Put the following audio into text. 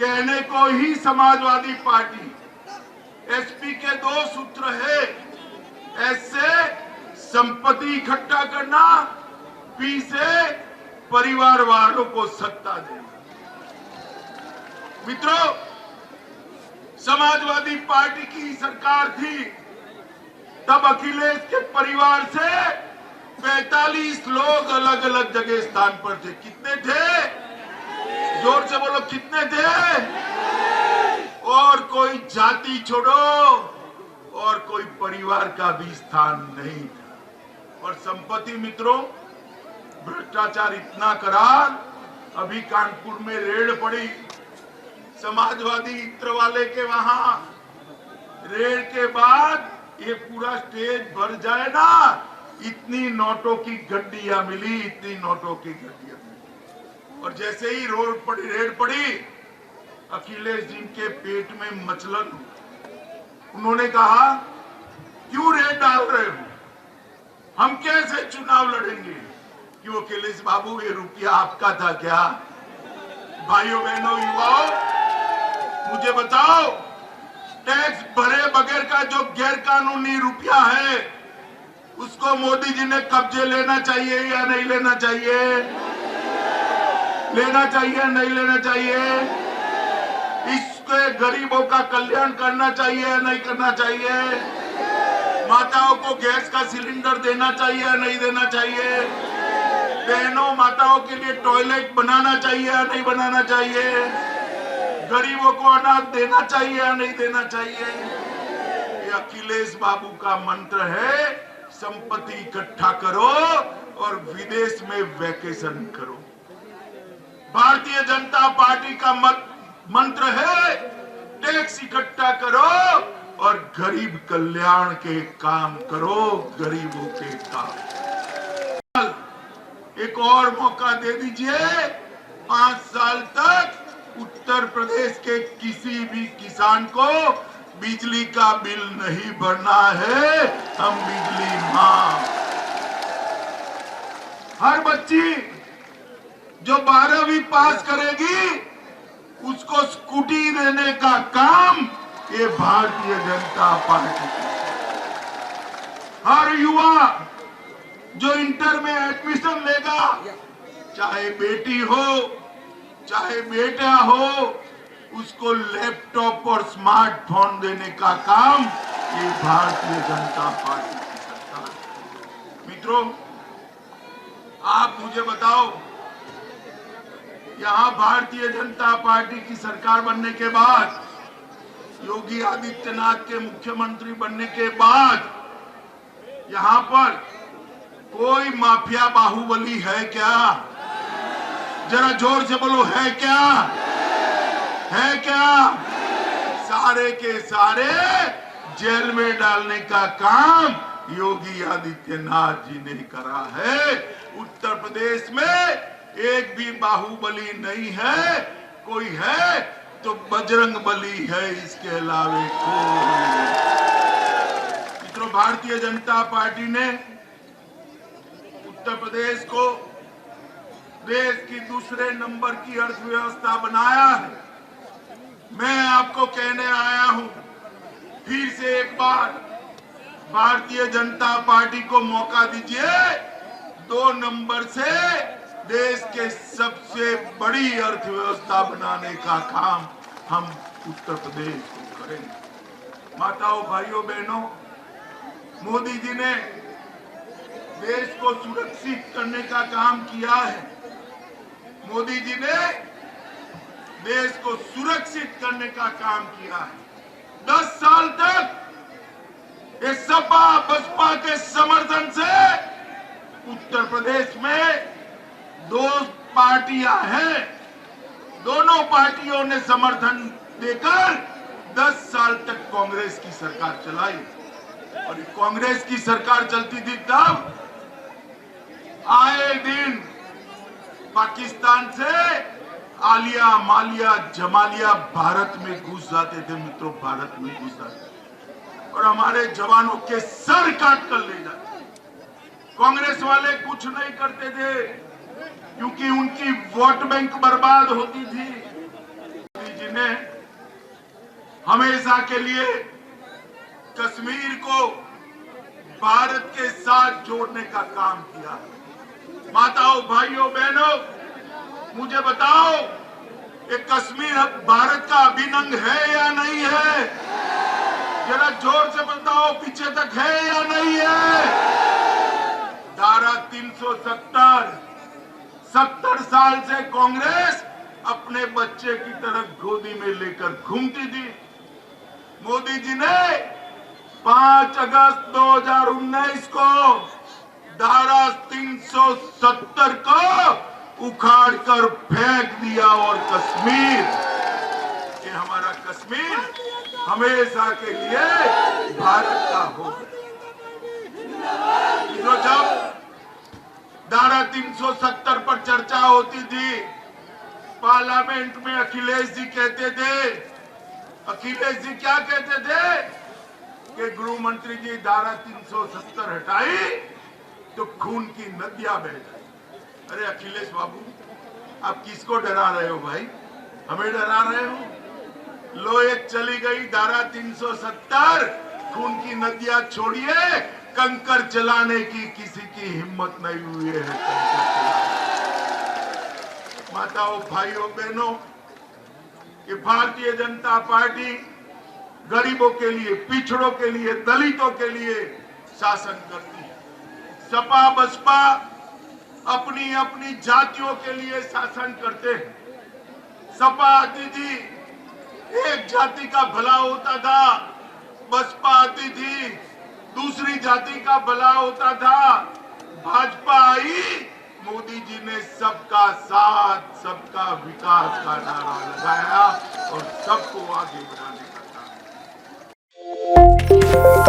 कहने को ही Samajwadi party. SP के 2 सूत्र है, एस से संपत्ति इकट्ठा करना, पी से परिवार वालों को सत्ता देना। मित्रों, समाजवादी पार्टी की सरकार थी तब अखिलेश के परिवार से 45 लोग अलग अलग जगह स्थान पर थे। कितने थे? जोर से बोलो, कितने थे? और कोई जाति छोड़ो और कोई परिवार का भी स्थान नहीं था। और संपत्ति मित्रों, भ्रष्टाचार इतना करार, अभी कानपुर में रेड पड़ी समाजवादी इत्र वाले के वहां। रेड के बाद ये पूरा स्टेज भर जाए ना, इतनी नोटों की गड्डियां मिली, इतनी नोटों की गड्डियां मिली। और जैसे ही रेड पड़ी, अखिलेश जी के पेट में मचलन। उन्होंने कहा, क्यों रेड डाल रहे हो? हम कैसे चुनाव लड़ेंगे? क्यों अखिलेश बाबू, ये रुपया आपका था क्या? भाइयों बहनों युवाओं, मुझे बताओ, टैक्स भरे बगैर का जो गैर कानूनी रुपया है, उसको मोदी जी ने कब्जे लेना चाहिए या नहीं लेना चाहिए? लेना चाहिए, नहीं लेना चाहिए? इसके गरीबों का कल्याण करना चाहिए या नहीं करना चाहिए? माताओं को गैस का सिलेंडर देना चाहिए या नहीं देना चाहिए? बहनों माताओं के लिए टॉयलेट बनाना चाहिए या नहीं बनाना चाहिए? गरीबों को अनाज देना चाहिए या नहीं देना चाहिए? ये अखिलेश बाबू का मंत्र है, संपत्ति इकट्ठा करो और विदेश में वैकेशन करो। भारतीय जनता पार्टी का मंत्र है, टैक्स इकट्ठा करो और गरीब कल्याण के काम करो, गरीबों के काम। एक और मौका दे दीजिए, 5 साल तक उत्तर प्रदेश के किसी भी किसान को बिजली का बिल नहीं भरना है। हम बिजली मां। हर बच्ची जो 12वीं पास करेगी उसको स्कूटी देने का काम ये भारतीय जनता पार्टी की। हर युवा जो इंटर में एडमिशन लेगा, चाहे बेटी हो चाहे बेटा हो, उसको लैपटॉप और स्मार्टफोन देने का काम ये भारतीय जनता पार्टी की सरकार। मित्रों, आप मुझे बताओ, यहां भारतीय जनता पार्टी की सरकार बनने के बाद, योगी आदित्यनाथ के मुख्यमंत्री बनने के बाद, यहां पर कोई माफिया बाहुबली है क्या? जरा जोर से बोलो, है क्या? है क्या? सारे के सारे जेल में डालने का काम योगी आदित्यनाथ जी ने करा है। उत्तर प्रदेश में एक भी बाहुबली नहीं है, कोई है तो बजरंग बली है, इसके अलावे कोई। मित्रों, भारतीय जनता पार्टी ने उत्तर प्रदेश को देश की दूसरे नंबर की अर्थव्यवस्था बनाया है। मैं आपको कहने आया हूं, फिर से एक बार भारतीय जनता पार्टी को मौका दीजिए, 2 नंबर से देश के सबसे बड़ी अर्थव्यवस्था बनाने का काम हम उत्तर प्रदेश को करेंगे। माताओं, भाइयों, बहनों, मोदी जी ने देश को सुरक्षित करने का काम किया है। मोदी जी ने देश को सुरक्षित करने का काम किया है। 10 साल तक ये सपा बसपा के समर्थन से उत्तर प्रदेश में 2 पार्टियां हैं। दोनों पार्टियों ने समर्थन देकर 10 साल तक कांग्रेस की सरकार चलाई। और कांग्रेस की सरकार चलती थी तब आए दिन पाकिस्तान से आलिया मालिया जमालिया भारत में घुस जाते थे। मित्रों, भारत में घुस जाते और हमारे जवानों के सर काट कर ले जाते। कांग्रेस वाले कुछ नहीं करते थे क्योंकि उनकी वोट बैंक बर्बाद होती थी। मोदी जी हमेशा के लिए कश्मीर को भारत के साथ जोड़ने का काम किया। माताओं, भाइयों, बहनों, मुझे बताओ, ये कश्मीर अब भारत का अभिन्न अंग है या नहीं है? जरा जोर से बताओ, पीछे तक है या नहीं है? धारा 370, 70 साल से कांग्रेस अपने बच्चे की तरह गोदी में लेकर घूमती थी। मोदी जी ने 5 अगस्त 2019 को धारा 370 को उखाड़ कर फेंक दिया और कश्मीर, ये हमारा कश्मीर हमेशा के लिए भारत का हो गया। तो जब धारा 370 पर चर्चा होती थी, पार्लियामेंट में अखिलेश जी कहते थे, अखिलेश जी क्या कहते थे कि गृह मंत्री जी धारा 370 हटाई तो खून की नदियां बह गई। अरे अखिलेश बाबू, आप किसको डरा रहे हो भाई? हमें डरा रहे हो? लो, एक चली गई धारा 370, खून की नदियां छोड़िए, कंकर चलाने की किसी की हिम्मत नहीं हुई है। माताओं, भाइयों, बहनों, कि भारतीय जनता पार्टी गरीबों के लिए, पिछड़ों के लिए, दलितों के लिए शासन करती है। सपा बसपा अपनी अपनी जातियों के लिए शासन करते हैं। सपा आती थी, एक जाति का भला होता था, बसपा आती थी, दूसरी जाति का भला होता था। भाजपा आई, मोदी जी ने सबका साथ, सबका विकास का नारा लगाया और सबको आगे बढ़ाने का काम किया।